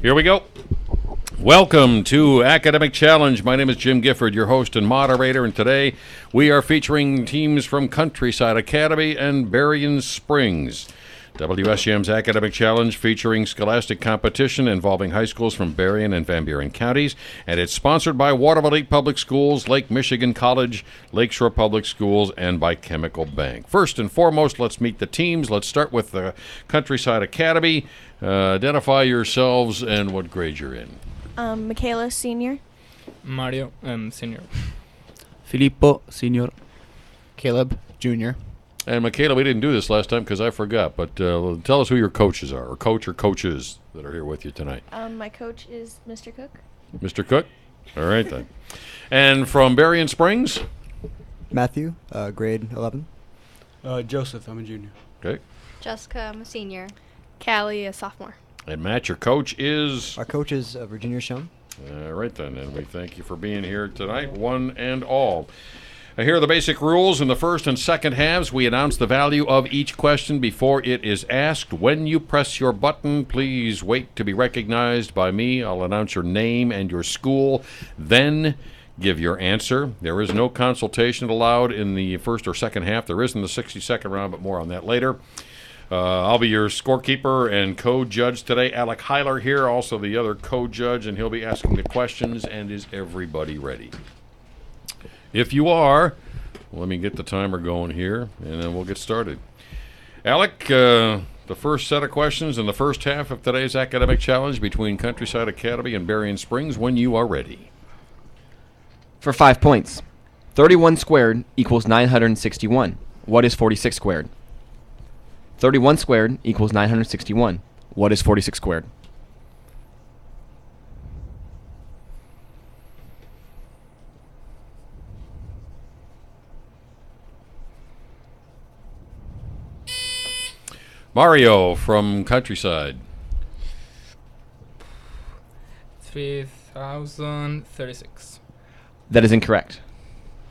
Here we go. Welcome to Academic Challenge. My name is Jim Gifford, your host and moderator, and today we are featuring teams from Countryside Academy and Berrien Springs. WSUM's Academic Challenge featuring scholastic competition involving high schools from Berrien and Van Buren counties, and it's sponsored by Waterville Lake Public Schools, Lake Michigan College, Lakeshore Public Schools, and by Chemical Bank. First and foremost, let's meet the teams. Let's start with the Countryside Academy. Identify yourselves and what grade you're in. Michaela, senior. Mario, senior. Filippo, senior. Caleb, junior. And Michaela, we didn't do this last time because I forgot, but tell us who your coaches are, or coach or coaches that are here with you tonight. My coach is Mr. Cook. Mr. Cook? All right, then. And from Berrien Springs? Matthew, grade 11. Joseph, I'm a junior. Okay. Jessica, I'm a senior. Callie, a sophomore. And Matt, your coach is? Our coach is Virginia Schoen. All right, then. And we thank you for being here tonight, one and all. Here are the basic rules. In the first and second halves, we announce the value of each question before it is asked. When you press your button, please wait to be recognized by me. I'll announce your name and your school, then give your answer. There is no consultation allowed in the first or second half. There is in the 60-second round, but more on that later. I'll be your scorekeeper and co-judge today. Alec Heiler here, also the other co-judge, and he'll be asking the questions. And is everybody ready? If you are, let me get the timer going here, and then we'll get started. Alec, the first set of questions in the first half of today's academic challenge between Countryside Academy and Berrien Springs, when you are ready. For 5 points, 31 squared equals 961. What is 46 squared? 31 squared equals 961. What is 46 squared? Mario from Countryside. 3036. That is incorrect.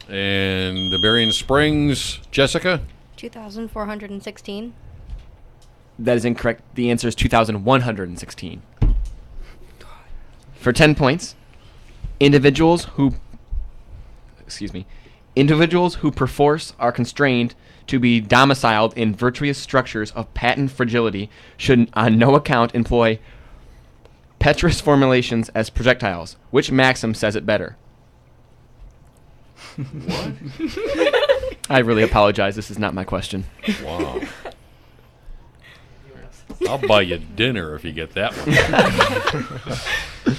And the Berrien Springs, Jessica? 2,416. That is incorrect. The answer is 2,116. For 10 points, individuals who perforce are constrained to be domiciled in virtuous structures of patent fragility should on no account employ Petrus formulations as projectiles. Which maxim says it better? What? I really apologize. This is not my question. Wow. I'll buy you dinner if you get that one.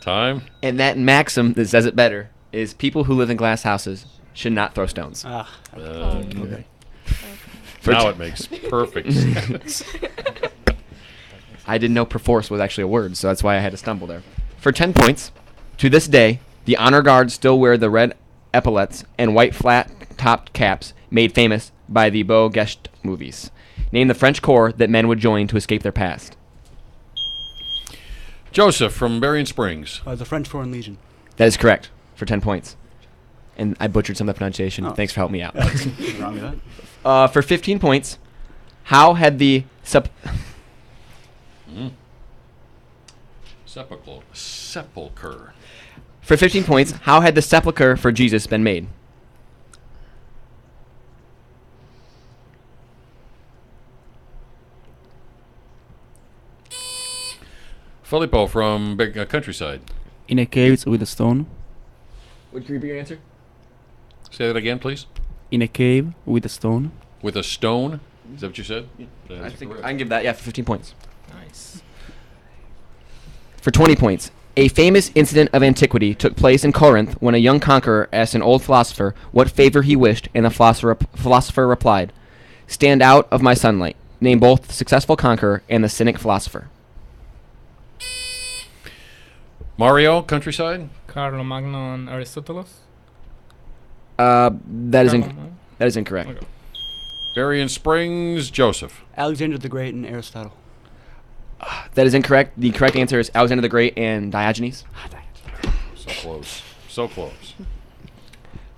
Time? And that maxim that says it better is people who live in glass houses should not throw stones. Okay. Now it makes perfect sense. I didn't know perforce was actually a word, so that's why I had to stumble there. For 10 points, to this day, the honor guards still wear the red epaulets and white flat-topped caps made famous by the Beau Gescht movies. Name the French corps that men would join to escape their past. Joseph from Berrien Springs. The French Foreign Legion. That is correct, for 10 points. And I butchered some of the pronunciation. Oh. Thanks for helping me out. Nothing wrong with that. For 15 points, how had the Sepulchre. For 15 points, how had the sepulchre for Jesus been made? Filippo from Countryside. In a cave with a stone. Would you repeat your answer? Say that again, please. In a cave with a stone. With a stone? Is that what you said? I think I can give that, for 15 points. Nice. For 20 points, a famous incident of antiquity took place in Corinth when a young conqueror asked an old philosopher what favor he wished, and the philosopher replied, "Stand out of my sunlight." Name both the successful conqueror and the cynic philosopher. Mario, Countryside. Carlo Magno and Aristoteles. That is incorrect. Okay. Berrien Springs, Joseph. Alexander the Great and Aristotle. That is incorrect. The correct answer is Alexander the Great and Diogenes. So close. So close.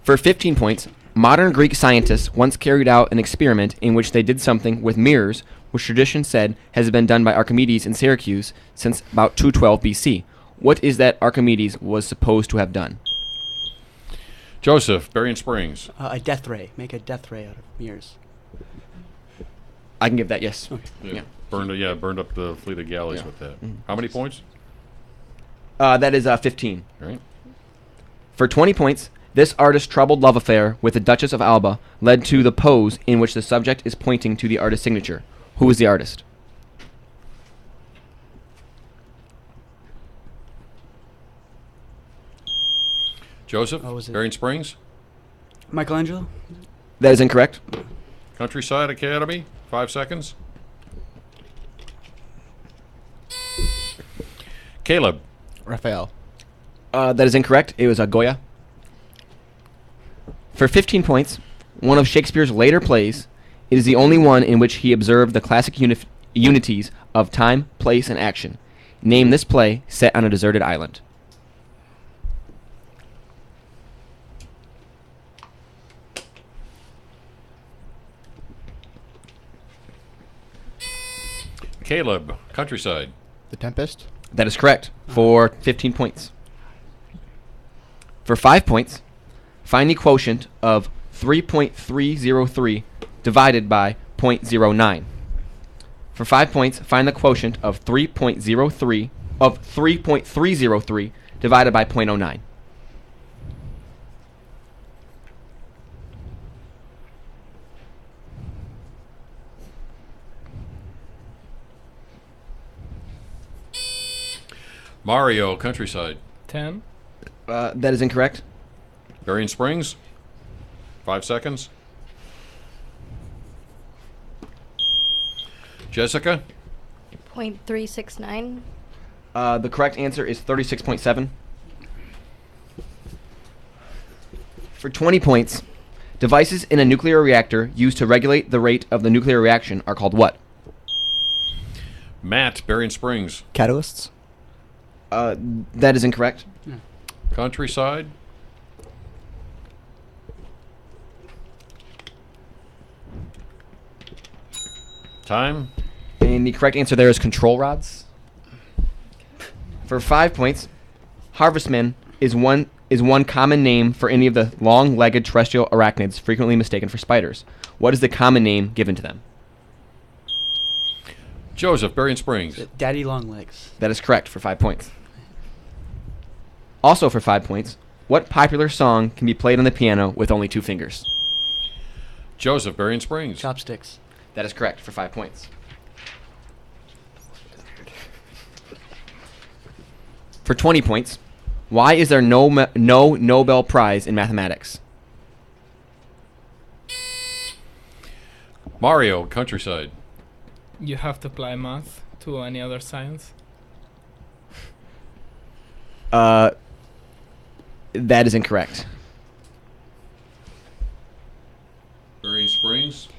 For 15 points, Modern Greek scientists once carried out an experiment in which they did something with mirrors, which tradition said has been done by Archimedes in Syracuse since about 212 BC. What is that Archimedes was supposed to have done? Joseph, Berrien Springs. A death ray. Make a death ray out of mirrors. I can give that, yes. Yeah. Burned up the fleet of galleys Yeah. with that. How many points? That is 15. Right. For 20 points, this artist's troubled love affair with the Duchess of Alba led to the pose in which the subject is pointing to the artist's signature. Who is the artist? Joseph, Oh, was it- Berrien Springs. Michelangelo? That is incorrect. Countryside Academy, 5 seconds. Caleb, Raphael. That is incorrect. It was Goya. For 15 points, one of Shakespeare's later plays, it is the only one in which he observed the classic unities of time, place, and action. Name this play set on a deserted island. Caleb, Countryside. The Tempest. That is correct. For 15 points. For 5 points, find the quotient of 3.303 divided by 0.09. For 5 points, find the quotient of 3.303 divided by 0.09. Mario, Countryside. 10. That is incorrect. Berrien Springs, 5 seconds. Jessica, .369. The correct answer is 36.7. For 20 points, devices in a nuclear reactor used to regulate the rate of the nuclear reaction are called what? Matt, Berrien Springs. Catalysts. That is incorrect. Countryside. Time. And the correct answer there is control rods. For 5 points, harvestman is one common name for any of the long-legged terrestrial arachnids frequently mistaken for spiders. What is the common name given to them? Joseph, Berrien Springs. Daddy Longlegs. That is correct for 5 points. Also for 5 points, what popular song can be played on the piano with only 2 fingers? Joseph, Berrien Springs. Chopsticks. That is correct for 5 points. For 20 points, why is there no Nobel Prize in mathematics? Mario, Countryside. You have to apply math to any other science. That is incorrect. Berrien Springs.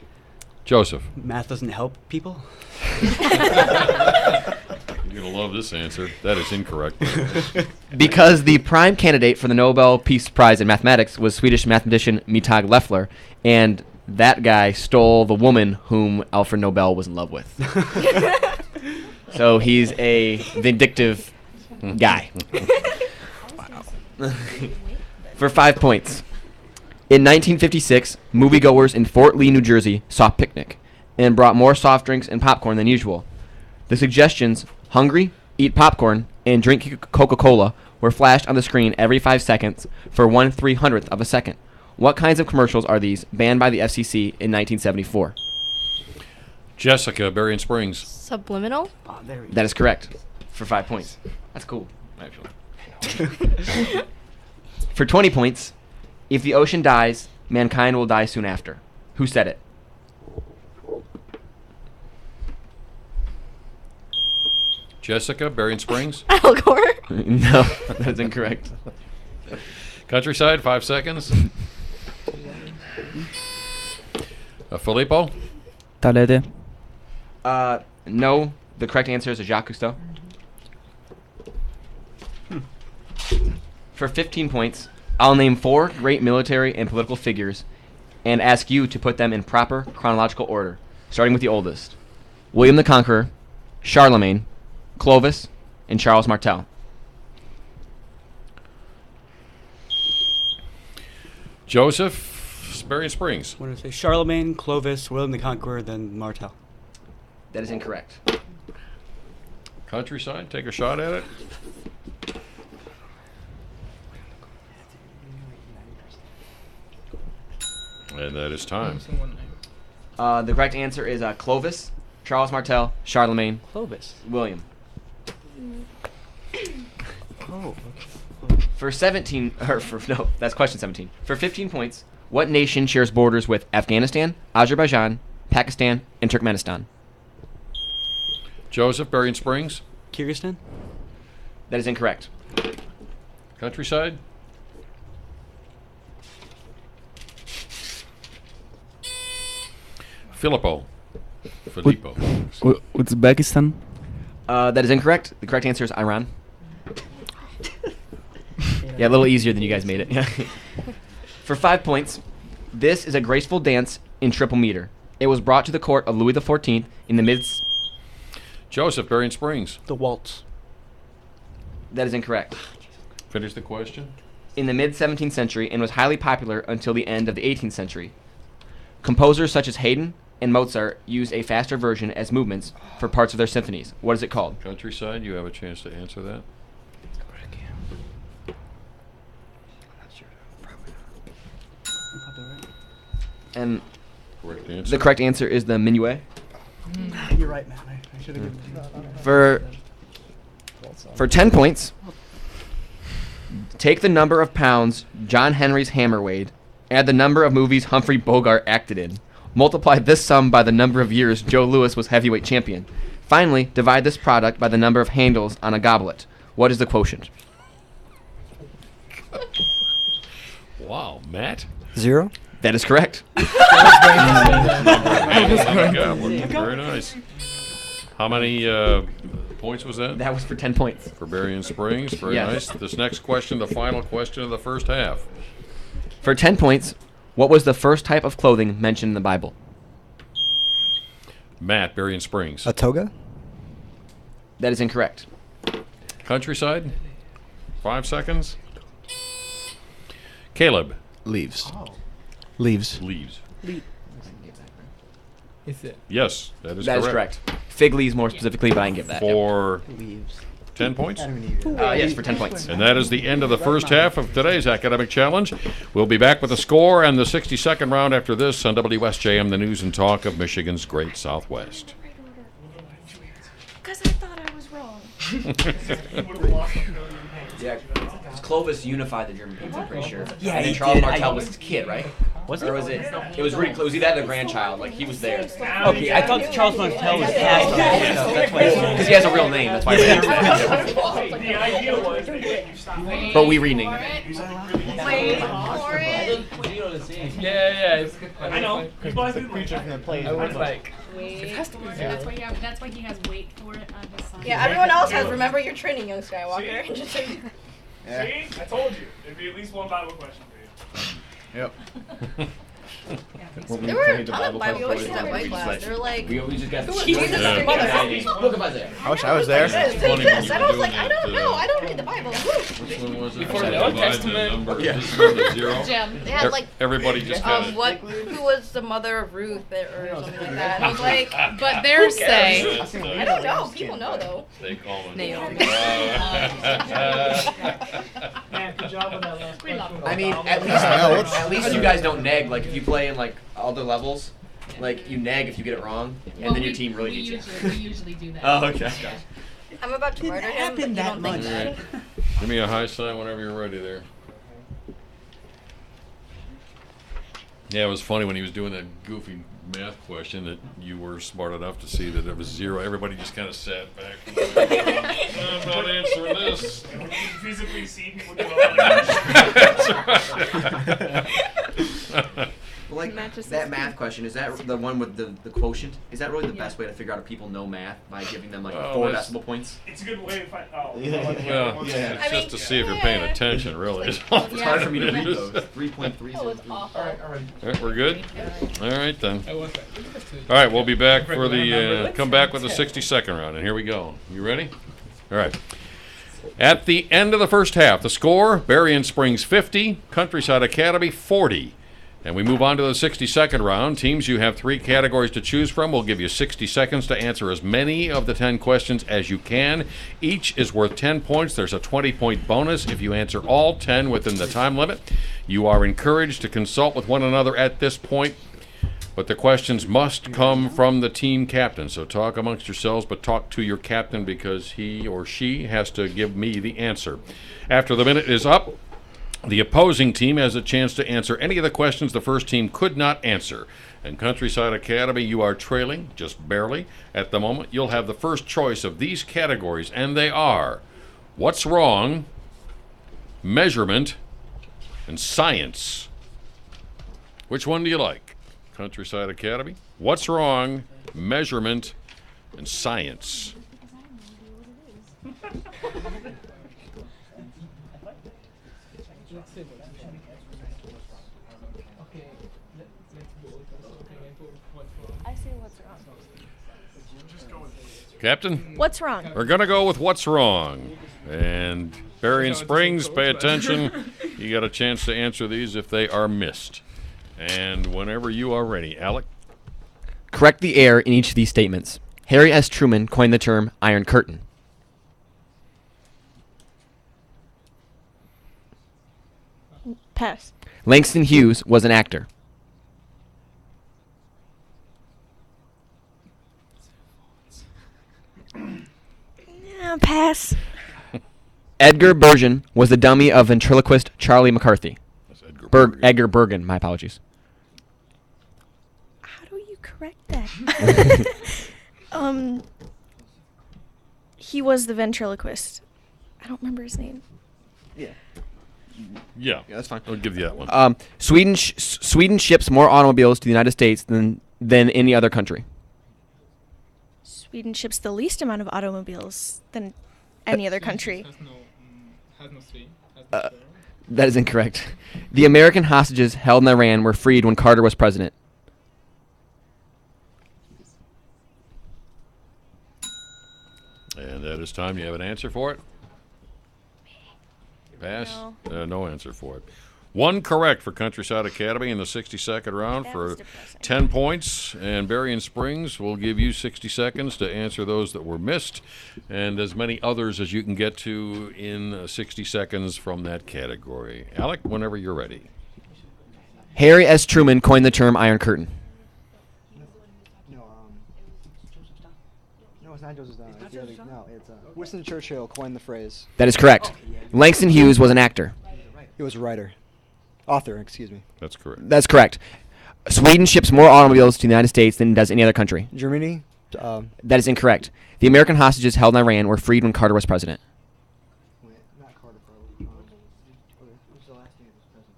Joseph. Math doesn't help people? You're going to love this answer. That is incorrect. Because the prime candidate for the Nobel Peace Prize in mathematics was Swedish mathematician Mittag Leffler, and that guy stole the woman whom Alfred Nobel was in love with. So he's a vindictive guy. For 5 points. In 1956, moviegoers in Fort Lee, New Jersey saw Picnic and brought more soft drinks and popcorn than usual. The suggestions, hungry, eat popcorn, and drink Coca-Cola, were flashed on the screen every 5 seconds for 1/300th of a second. What kinds of commercials are these, banned by the FCC in 1974? Jessica, Berrien Springs. Subliminal. Oh, there we go. That is correct. For 5 points. That's cool, actually. For 20 points, if the ocean dies, mankind will die soon after. Who said it? Jessica, Berrien Springs. Al Gore. No, that's incorrect. Countryside, 5 seconds. Filippo. Talede. No, the correct answer is Jacques Cousteau. For 15 points, I'll name 4 great military and political figures and ask you to put them in proper chronological order, starting with the oldest. William the Conqueror, Charlemagne, Clovis, and Charles Martel. Joseph, Berrien Springs. What did I say? Charlemagne, Clovis, William the Conqueror, then Martel. That is incorrect. Countryside, take a shot at it. And that is time. The correct answer is Clovis, Charles Martel, Charlemagne, Clovis. William. Oh. For 17, no, that's question 17. For 15 points, what nation shares borders with Afghanistan, Azerbaijan, Pakistan, and Turkmenistan? Joseph, Berrien Springs. Kyrgyzstan? That is incorrect. Countryside. Filippo. Uzbekistan. That is incorrect. The correct answer is Iran. Yeah, a little easier than you guys made it. Yeah. For 5 points, this is a graceful dance in triple meter. It was brought to the court of Louis XIV in the mid. Joseph, Berrien Springs. The waltz. That is incorrect. Finish the question. In the mid 17th century and was highly popular until the end of the 18th century. Composers such as Haydn and Mozart used a faster version as movements for parts of their symphonies. What is it called? Countryside, you have a chance to answer that. And Correct answer. the correct answer is the minuet. You're right, man. I should have given For 10 points, take the number of pounds John Henry's hammer weighed, add the number of movies Humphrey Bogart acted in, multiply this sum by the number of years Joe Louis was heavyweight champion. Finally, divide this product by the number of handles on a goblet. What is the quotient? Wow, Matt. 0. That is correct. Very nice. How many points was that? That was for 10 points. For Berrien Springs. Very Yes. nice. This next question, the final question of the first half. For 10 points, what was the first type of clothing mentioned in the Bible? Matt, Berrien Springs. A toga? That is incorrect. Countryside. 5 seconds. Caleb. Leaves. Leaves. Leaves. Is it? Yes, that is That is correct. Fig leaves more specifically, but I can give that. For leaves. 10 points. Yes, for 10 points. And that is the end of the first half of today's academic challenge. We'll be back with the score and the 62nd round after this on WSJM, the news and talk of Michigan's Great Southwest. Because I thought I was wrong. Yeah, Clovis unified the German people, I'm pretty sure. Yeah, and then he Charles did. Martel was his kid, right? Was Or was it? It was really close. He had a grandchild. Like, he was there. Okay, I thought Charles Martel was passed on. That's why Because he has a real name. That's why I ran that. The idea was that you stop. But we renamed it. Wait for it. Yeah, it's good. I know. People have to like, I was like, That's why he has wait for it on his sign. Yeah, everyone else has remember your training, young Skywalker. See? See? I told you. It'd be at least one Bible question for you. Yep. There were other Bible questions at my class. They were like, We just got Jesus is your mother. Look at Isaiah. I wish I was there. Funny when you And I were was like, doing I don't it, know. I don't read the Bible. Which one was it? Before Was the it Old divide Testament. The number, Yeah. this number 0? Jim. They had like, Everybody just kind of... who was the mother of Ruth or something like that. And I was like, But theirs say. I don't know. People know though. They call it... Naomi. Man, good job on that last question. I mean, at least you guys don't nag. Like, if you play in, like, other levels, like, you nag if you get it wrong, and then your team really beats you. We usually do that. Oh, okay. I'm about to murder him, but you don't think that. Give me a high sign whenever you're ready there. Yeah, it was funny when he was doing that goofy math question that you were smart enough to see that it was 0. Everybody just kind of sat back. I'm not answering this. You can physically see people do all that. Like, That math question, is that the one with the quotient? Is that really the best way to figure out if people know math by giving them like Oh, 4 that's- decimal points? It's a good way to find. Oh. Well, it's I mean, just to see if you're paying yeah. attention, really. It's hard for me to read those. 3.3. That was awful. All right, we're good? All right, then. I was All right, we'll be back for the come back with the 60-second round, and here we go. You ready? All right. At the end of the first half, the score, Berrien Springs 50, Countryside Academy 40. And we move on to the 60-second round. Teams, you have 3 categories to choose from. We'll give you 60 seconds to answer as many of the 10 questions as you can. Each is worth 10 points. There's a 20-point bonus if you answer all 10 within the time limit. You are encouraged to consult with one another at this point, but the questions must come from the team captain. So talk amongst yourselves, but talk to your captain because he or she has to give me the answer. After the minute is up, the opposing team has a chance to answer any of the questions the first team could not answer. And Countryside Academy, you are trailing, just barely. At the moment, you'll have the first choice of these categories, and they are what's wrong, measurement, and science. Which one do you like? Countryside Academy? What's wrong, measurement, and science? I say what's wrong. Captain? What's wrong? We're going to go with what's wrong. And Berrien Springs, pay attention. You got a chance to answer these if they are missed. And whenever you are ready, Alec. Correct the error in each of these statements. Harry S. Truman coined the term Iron Curtain. Pass. Langston Hughes was an actor. Pass. Edgar Berrien was the dummy of ventriloquist Charlie McCarthy. That's Edgar Bergen. Edgar Bergen, my apologies. How do you correct that? He was the ventriloquist. I don't remember his name. Yeah, that's fine. I'll give you that one. Sweden ships more automobiles to the United States than any other country. Sweden ships the least amount of automobiles than any other country. Has no three. Has no four. That is incorrect. The American hostages held in Iran were freed when Carter was president. And that is time. You have an answer for it? Pass? No answer for it. One correct for Countryside Academy in the 60-second round That for was depressing. 10 points. And Berrien Springs will give you 60 seconds to answer those that were missed and as many others as you can get to in 60 seconds from that category. Alec, whenever you're ready. Harry S. Truman coined the term Iron Curtain. No, it's not Joseph Stalin. It's Winston Churchill coined the phrase. That is correct. Langston Hughes was an actor. He was a writer. Author, excuse me. That's correct. That's correct. Sweden ships more automobiles to the United States than does any other country. Germany. That is incorrect. The American hostages held in Iran were freed when Carter was president. Not Carter, probably. Who's the last name of his presidency?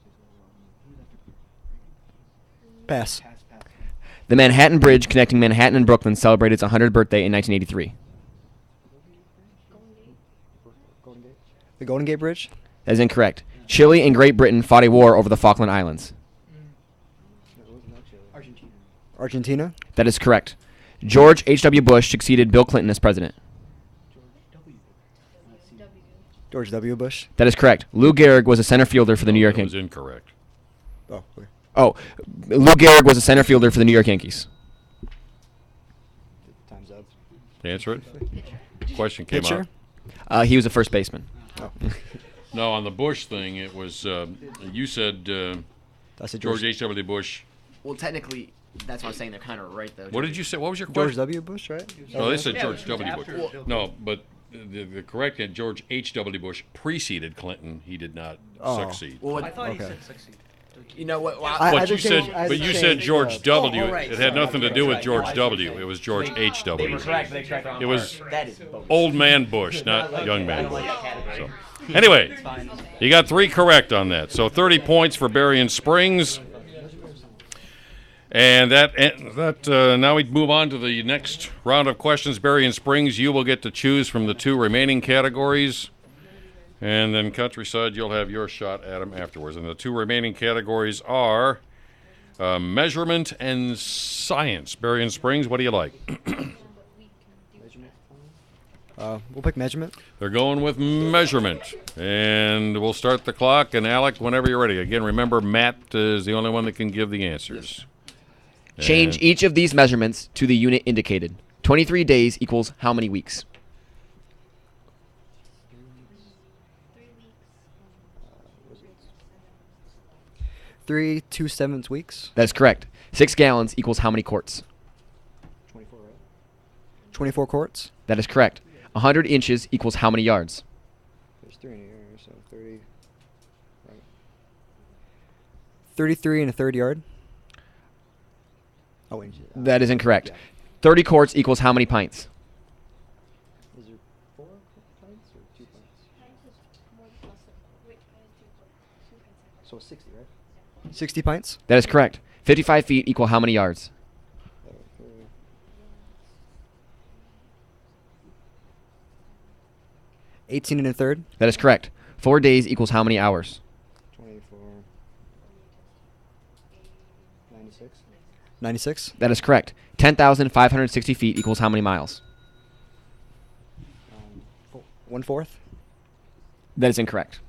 Pass. The Manhattan Bridge connecting Manhattan and Brooklyn celebrated its 100th birthday in 1983. The Golden Gate Bridge? That is incorrect. Chile and Great Britain fought a war over the Falkland Islands. Argentina? That is correct. George H.W. Bush succeeded Bill Clinton as president. George W. Bush? That is correct. Lou Gehrig was a center fielder for the New York That was Yankees. incorrect. Oh, okay. Oh, Lou Gehrig was a center fielder for the New York Yankees. Time's up. Answer it. Question came Pitcher? out. He was a first baseman. Oh. No, on the Bush thing, it was, you said I said George H.W. Bush. Well, technically, that's what I'm saying. They're kind of right, though. What did you say? What was your George question? W. Bush, right? No, they said George W. Bush. No, but the correct answer, George H.W. Bush preceded Clinton. He did not succeed. Well, I thought he Okay. said succeed. you know what? I But had you to change- said, I had but to you change, said George W. right. It had nothing to do with Right. George Right. W. It was George H. They W. were correct. They correct. It was That is bogus. old man Bush, not young man I don't like Bush. that category. So, anyway, It's fine. you got 3 correct on that. So 30 points for Berrien Springs. And now we move on to the next round of questions. Berrien Springs, you will get to choose from the 2 remaining categories. And then Countryside, you'll have your shot at them afterwards. And the 2 remaining categories are measurement and science. Berrien Springs, what do you like? We'll pick measurement. They're going with measurement. And we'll start the clock. And Alec, whenever you're ready. Again, remember, Matt is the only one that can give the answers. Change each of these measurements to the unit indicated. 23 days equals how many weeks? 3 2/7 weeks. That is correct. 6 gallons equals how many quarts? 24, right? 24 quarts. That is correct. 100 inches equals how many yards? There's 3 in here, so 30. Right. 33 and a third yard. Oh, inches. That is incorrect. 30 quarts equals how many pints? Is there 4 pints or 2 pints? So 60, right? 60 pints. That is correct. 55 feet equal how many yards? 18 and a third. That is correct. 4 days equals how many hours? 24. 96. 96. That is correct. 10,560 feet equals how many miles? 1/4. That is incorrect.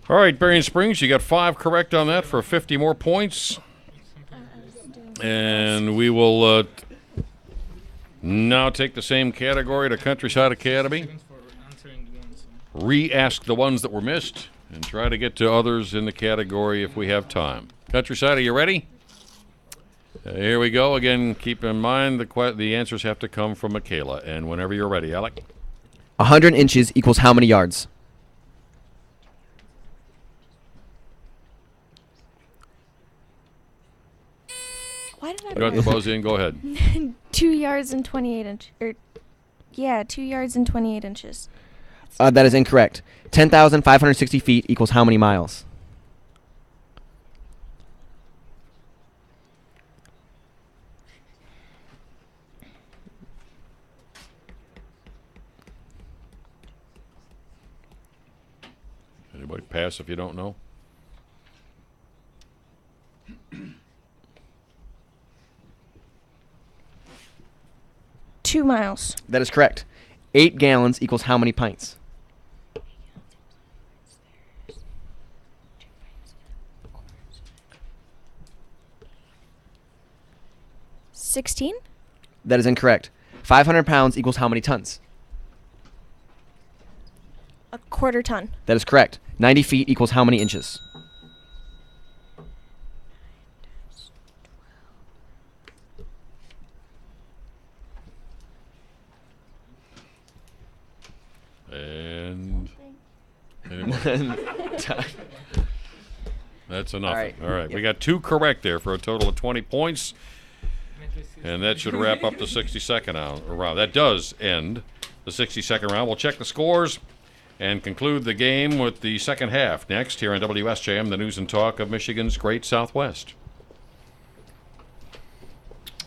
All right, Berrien Springs, you got 5 correct on that for 50 more points. And we will now take the same category to Countryside Academy. Re-ask the ones that were missed and try to get to others in the category if we have time. Countryside, are you ready? Here we go. Again, keep in mind the answers have to come from Michaela. And whenever you're ready, Alec. 100 inches equals how many yards? Why did I? You got the buzz in. Go ahead. 2 yards and 28 inch. 2 yards and 28 inches. That is incorrect. 10,560 feet equals how many miles? Anybody pass if you don't know? Two miles. That is correct. 8 gallons equals how many pints? $16. That is incorrect. 500 pounds equals how many tons? A quarter ton. That is correct. 90 feet equals how many inches? And that's enough. All right. We got 2 correct there for a total of 20 points. And that should wrap up the 60-second round. That does end the 60-second round. We'll check the scores and conclude the game with the second half next here on WSJM, the news and talk of Michigan's Great Southwest.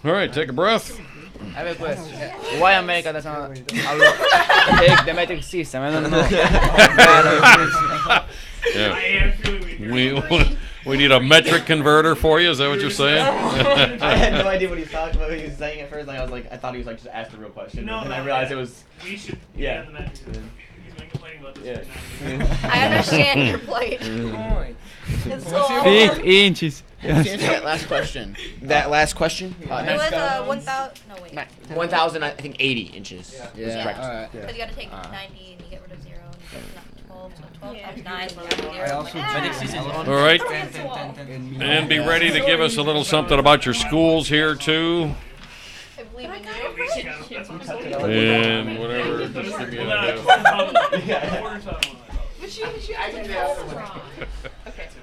All right, take a breath. I have a question. Why America doesn't take the metric system? I don't know. Yeah. We need a metric converter for you. Is that what you're saying? I had no idea what he was talking about. He was saying at first, I thought he was just asked a real question. No, and I realized it was. We should. Yeah. The metric system. He's been complaining about this. I understand your plight. It's so 6 inches. That last question. That last question? It was 1,000. No wait. 1,000, I think 80 inches. Yeah. Correct. All right. Because you got to take 90 and you get rid of 0. And you get 12. So 12 times 9 is 0. All right. And be ready to give us a little something about your schools here, too. I believe in you. And whatever. Just give me an idea.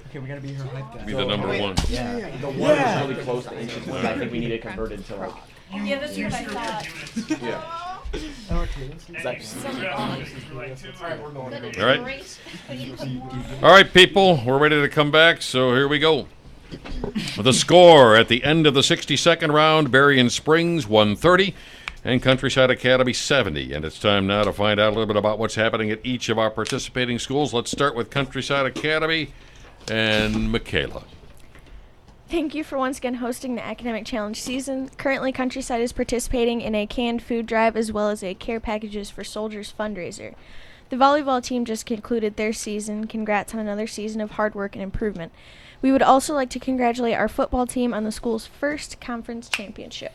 Okay, we gotta be her hype guy. Be the number 1. Yeah. The 1 is really close to inches, but I think we need it converted to like. Yeah, that's what I thought. Yeah. All right. All right, people. We're ready to come back, so here we go. The score at the end of the 62nd round, Berrien Springs 130 and Countryside Academy 70. And it's time now to find out a little bit about what's happening at each of our participating schools. Let's start with Countryside Academy and Michaela. Thank you for once again hosting the Academic Challenge season. Currently, Countryside is participating in a canned food drive as well as a Care Packages for Soldiers fundraiser. The volleyball team just concluded their season. Congrats on another season of hard work and improvement. We would also like to congratulate our football team on the school's first conference championship.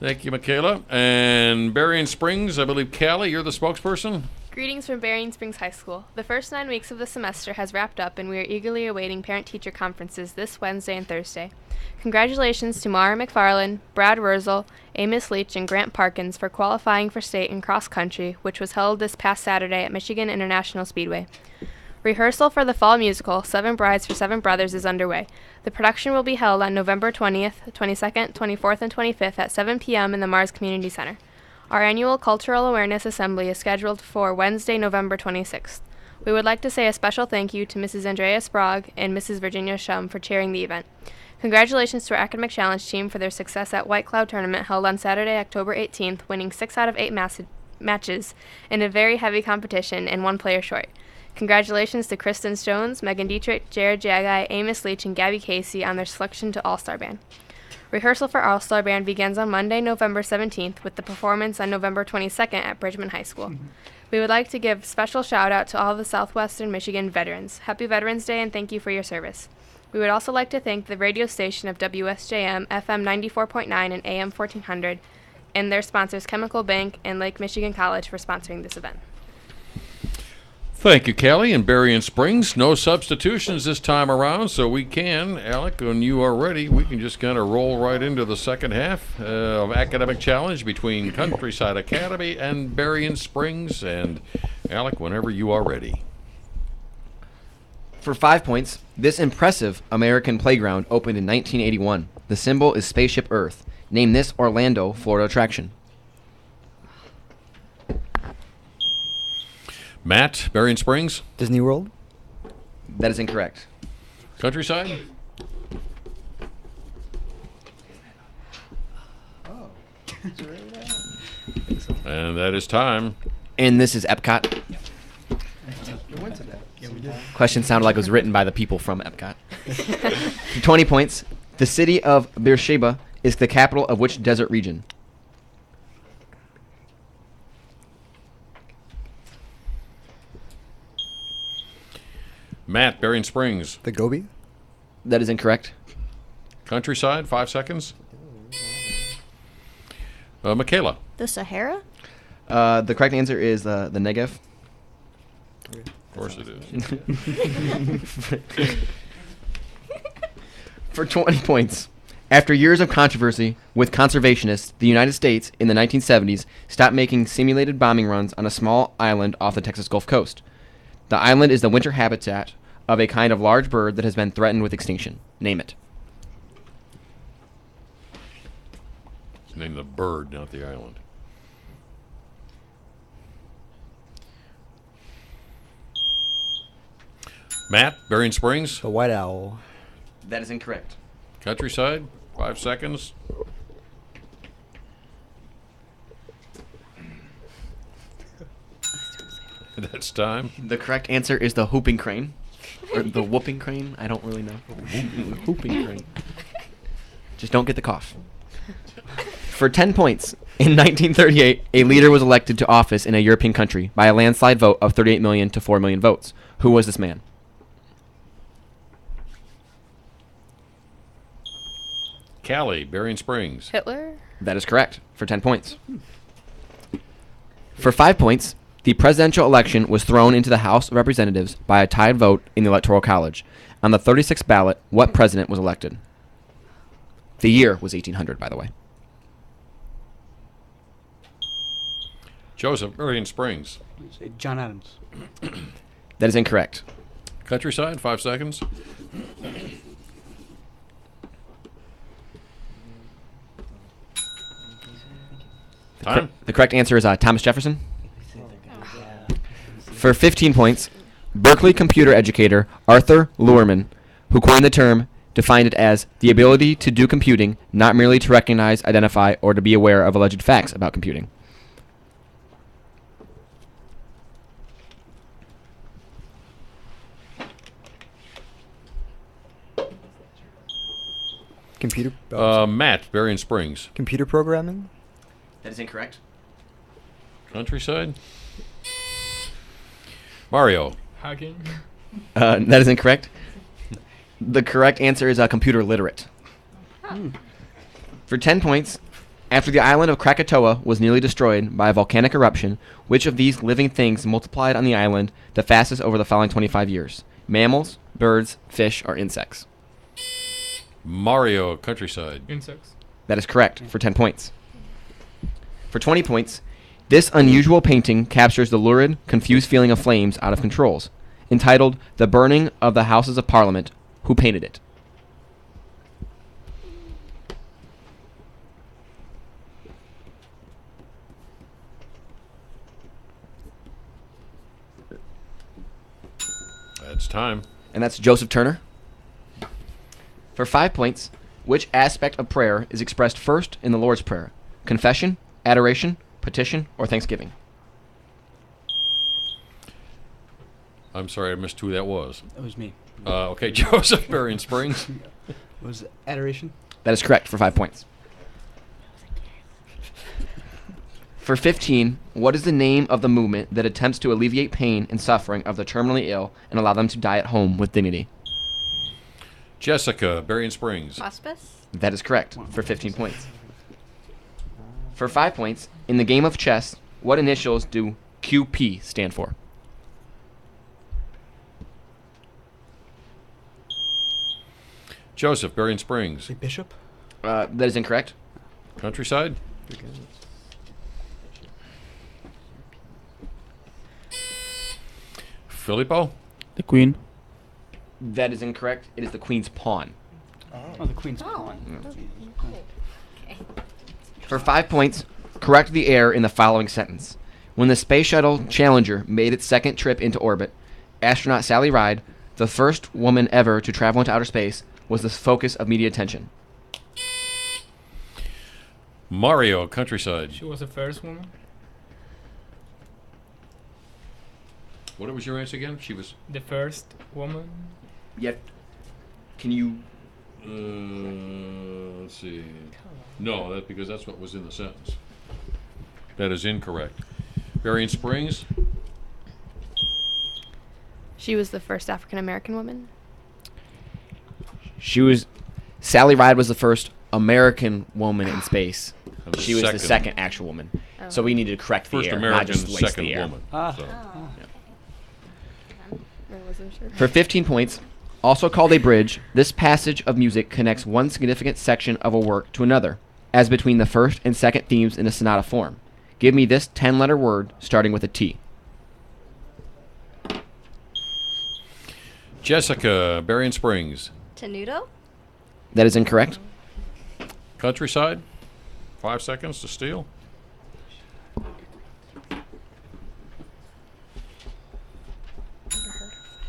Thank you, Michaela. And Berrien Springs, I believe, Callie, you're the spokesperson? Greetings from Berrien Springs High School. The first 9 weeks of the semester has wrapped up, and we are eagerly awaiting parent-teacher conferences this Wednesday and Thursday. Congratulations to Mara McFarland, Brad Wurzel, Amos Leach, and Grant Parkins for qualifying for state in cross-country, which was held this past Saturday at Michigan International Speedway. Rehearsal for the fall musical, Seven Brides for Seven Brothers, is underway. The production will be held on November 20th, 22nd, 24th, and 25th at 7 p.m. in the Mars Community Center. Our annual Cultural Awareness Assembly is scheduled for Wednesday, November 26th. We would like to say a special thank you to Mrs. Andrea Sprague and Mrs. Virginia Shum for chairing the event. Congratulations to our Academic Challenge team for their success at White Cloud Tournament held on Saturday, October 18th, winning 6 out of 8 matches in a very heavy competition and 1 player short. Congratulations to Kristen Jones, Megan Dietrich, Jared Jagai, Amos Leach, and Gabby Casey on their selection to All-Star Band. Rehearsal for All-Star Band begins on Monday, November 17th, with the performance on November 22nd at Bridgman High School. We would like to give special shout-out to all the Southwestern Michigan veterans. Happy Veterans Day, and thank you for your service. We would also like to thank the radio station of WSJM, FM 94.9 and AM 1400, and their sponsors Chemical Bank and Lake Michigan College for sponsoring this event. Thank you, Callie. And Berrien Springs, no substitutions this time around, so we can, Alec, when you are ready, we can just kind of roll right into the second half of Academic Challenge between Countryside Academy and Berrien Springs. And Alec, whenever you are ready. For 5 points, this impressive American playground opened in 1981. The symbol is Spaceship Earth. Name this Orlando, Florida attraction. Matt, Berrien Springs. Disney World. That is incorrect. Countryside. Oh. And that is time. And this is Epcot. We went to that. Yeah, we did. Question sounded like it was written by the people from Epcot. 20 points. The city of Beersheba is the capital of which desert region? Matt, Berrien Springs. The Gobi. That is incorrect. Countryside, 5 seconds. Michaela. The Sahara? The correct answer is the Negev. Of course it is. For 20 points. After years of controversy with conservationists, the United States in the 1970s stopped making simulated bombing runs on a small island off the Texas Gulf Coast. The island is the winter habitat of a kind of large bird that has been threatened with extinction. Name it. Name the bird, not the island. Matt, Berrien Springs. The White Owl. That is incorrect. Countryside, 5 seconds. That's time. The correct answer is the whooping crane. Or the whooping crane. I don't really know. Whooping crane. Just don't get the cough. For 10 points, in 1938, a leader was elected to office in a European country by a landslide vote of 38 million to 4 million votes. Who was this man? Callie, Berrien Springs. Hitler? That is correct, for 10 points. For 5 points, the presidential election was thrown into the House of Representatives by a tied vote in the Electoral College. On the 36th ballot, what president was elected? The year was 1800, by the way. Joseph, Berrien Springs. John Adams. That is incorrect. Countryside, 5 seconds. Time. The correct answer is Thomas Jefferson. For 15 points, Berkeley computer educator Arthur Luhrmann, who coined the term defined it as the ability to do computing, not merely to recognize, identify, or to be aware of alleged facts about computing. Computer. Matt, Berrien Springs. Computer programming. That is incorrect. Countryside. Mario. Hacking. That is incorrect. The correct answer is computer literate. For 10 points, after the island of Krakatoa was nearly destroyed by a volcanic eruption, which of these living things multiplied on the island the fastest over the following 25 years? Mammals, birds, fish, or insects? Mario, Countryside. Insects. That is correct, for 10 points. For 20 points, this unusual painting captures the lurid, confused feeling of flames out of controls. Entitled The Burning of the Houses of Parliament, who painted it? That's time. And that's Joseph Turner. For 5 points, which aspect of prayer is expressed first in the Lord's Prayer? Confession, adoration, petition, or thanksgiving? I'm sorry, I missed who that was. That was me. Okay, Joseph, Berrien Springs. Was adoration? That is correct, for 5 points. For 15, what is the name of the movement that attempts to alleviate pain and suffering of the terminally ill and allow them to die at home with dignity? Jessica, Berrien Springs. Hospice? That is correct, for 15 points. For 5 points, in the game of chess, what initials do QP stand for? Joseph, Berrien Springs. A bishop? That is incorrect. Countryside. Filippo. The queen. That is incorrect. It is the queen's pawn. Oh, the queen's pawn. For 5 points, correct the error in the following sentence. When the Space Shuttle Challenger made its second trip into orbit, astronaut Sally Ride, the first woman ever to travel into outer space, was the focus of media attention. Mario, Countryside. She was the first woman. What was your answer again? She was. The first woman. Yet, can you? Let's see. No, that's because that's what was in the sentence. That is incorrect. Berrien Springs. She was the first African American woman. Sally Ride was the first American woman in space. And the She was the second actual woman. Oh. So we needed to correct the First error, American, not just waste second the error. woman. Oh. So. I wasn't sure. For 15 points, also called a bridge, this passage of music connects one significant section of a work to another, as between the first and second themes in a sonata form. Give me this 10-letter word starting with a T. Jessica, Berrien Springs. Tenuto? That is incorrect. Countryside. 5 seconds to steal.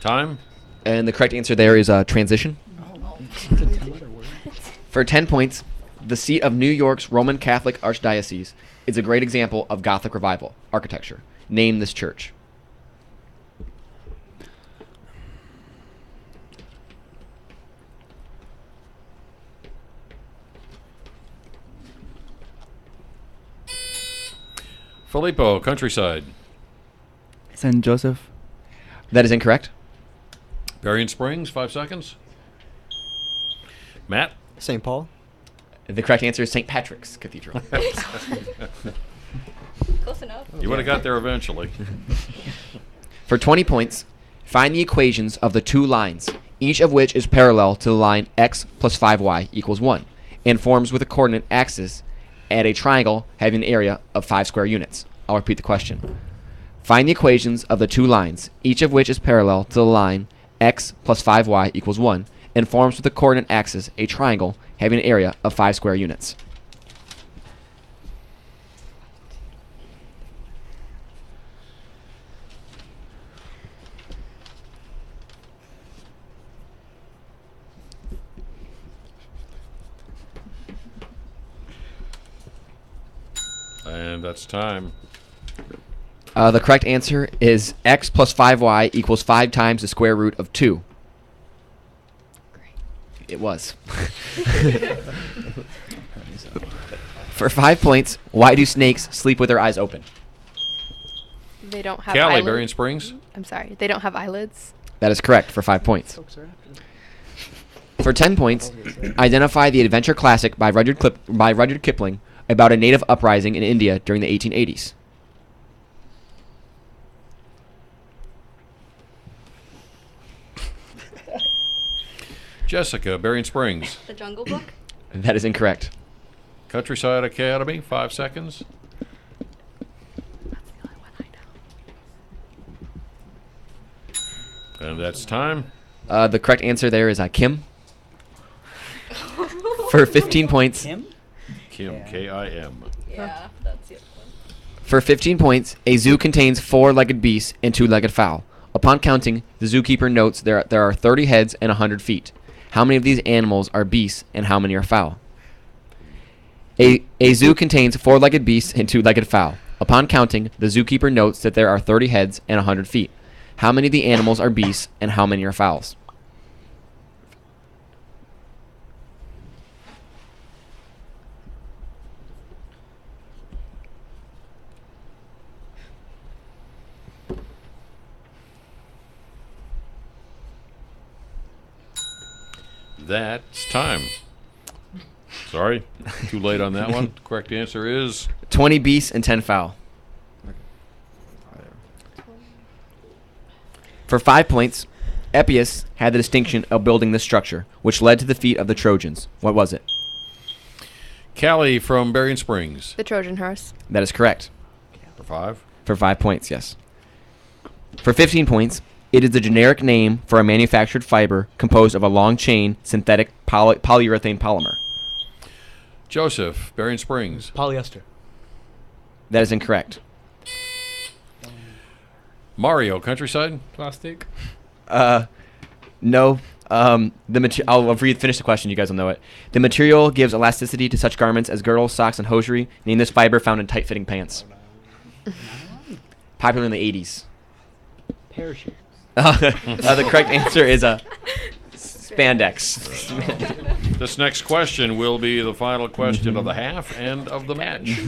Time. And the correct answer there is transition. For 10 points, the seat of New York's Roman Catholic Archdiocese is a great example of Gothic revival architecture. Name this church. Filippo, Countryside. St. Joseph. That is incorrect. Berrien Springs. 5 seconds. Matt. St. Paul. The correct answer is St. Patrick's Cathedral. Close enough. You would have got there eventually. For 20 points, find the equations of the two lines, each of which is parallel to the line x plus 5y equals 1, and forms with a coordinate axis at a triangle having an area of 5 square units. I'll repeat the question. Find the equations of the two lines, each of which is parallel to the line x plus 5y equals 1, and forms with the coordinate axis a triangle having an area of 5 square units. And that's time. The correct answer is x plus 5y equals 5 times the square root of 2. It was. For 5 points, why do snakes sleep with their eyes open? They don't have Callie, eyelids. Berrien Springs. I'm sorry. They don't have eyelids. That is correct for 5 points. For 10 points, identify the adventure classic by Rudyard Kipling about a native uprising in India during the 1880s. Jessica, Berrien Springs. The Jungle Book? That is incorrect. Countryside Academy, 5 seconds. And that's time. The correct answer there is Kim. For 15 points. Kim, K-I-M. Yeah, that's it. For 15 points, a zoo contains 4-legged beasts and 2-legged fowl. Upon counting, the zookeeper notes there are 30 heads and 100 feet. How many of these animals are beasts and how many are fowl? A zoo contains 4-legged beasts and 2-legged fowl. Upon counting, the zookeeper notes that there are 30 heads and 100 feet. How many of the animals are beasts and how many are fowls? That's time. Sorry, too late on that one. Correct answer is 20 beasts and 10 fowl. For 5 points, Epeius had the distinction of building this structure, which led to the defeat of the Trojans. What was it? Callie from Berrien Springs. The Trojan horse. That is correct. For 5. For 5 points, yes. For 15 points, it is the generic name for a manufactured fiber composed of a long-chain synthetic polyurethane polymer. Joseph, Berrien Springs. Polyester. That is incorrect. Mario, Countryside. Plastic. No. I'll finish the question. You guys will know it. The material gives elasticity to such garments as girdles, socks, and hosiery. Name this fiber found in tight-fitting pants. Popular in the 80s. Parachute. The correct answer is spandex. This next question will be the final question of the half and of the match.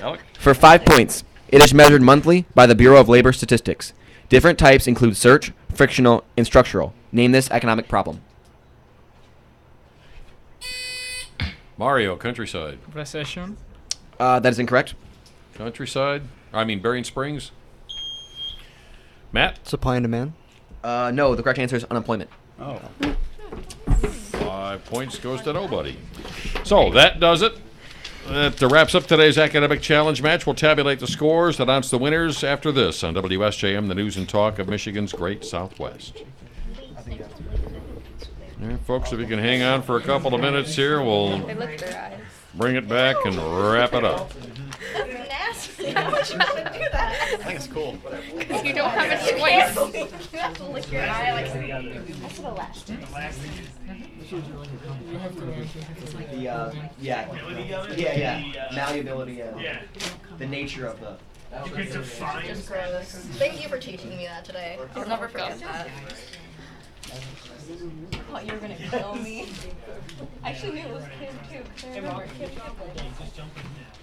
Alec? For 5 points, it is measured monthly by the Bureau of Labor Statistics. Different types include search, frictional, and structural. Name this economic problem. Mario, Countryside. Recession. That is incorrect. Countryside. Berrien Springs. Matt. Supply and demand. No, the correct answer is unemployment. Oh. 5 points goes to nobody. So that does it. That wraps up today's academic challenge match. We'll tabulate the scores, announce the winners after this on WSJM, the news and talk of Michigan's Great Southwest. All right, folks, if you can hang on for a couple of minutes here, we'll bring it back and wrap it up. That's nasty. How would you have to do that? I think it's cool. Because you don't have a choice. You have to lick your eye like that's what elastic. Malleability, the nature of the... You could define. Thank you for teaching me that today. I'll never forget that. I thought you were gonna kill me. I actually knew it was Kim too, because I remember Kim.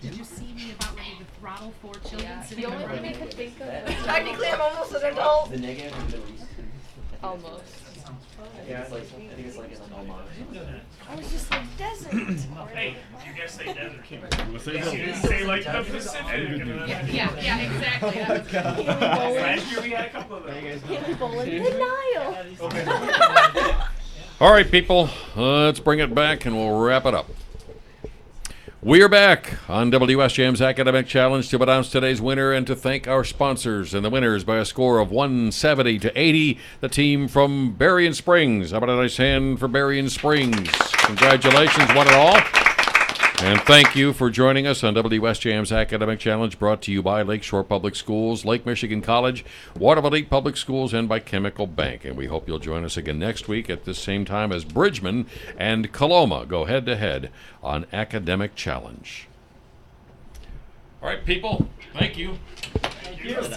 Did you see me about ready to throttle 4 children sitting The in only a thing room? I could think of. Technically, I'm almost an adult. The negative and the least. Almost. Yeah, I think it's like an almost. I was just like, desert. Hey, you guys say desert. You say like the Pacific. Yeah, exactly. Last year we had a couple of those. Denial. All right, people, let's bring it back and we'll wrap it up. We are back on WSJM's Academic Challenge to announce today's winner and to thank our sponsors. And the winners by a score of 170 to 80, the team from Berrien Springs. How about a nice hand for Berrien Springs? Congratulations, one and all. And thank you for joining us on WSJM's Academic Challenge, brought to you by Lakeshore Public Schools, Lake Michigan College, Waterville Elite Public Schools, and by Chemical Bank. And we hope you'll join us again next week at this same time as Bridgman and Coloma go head-to-head on Academic Challenge. All right, people. Thank you. Good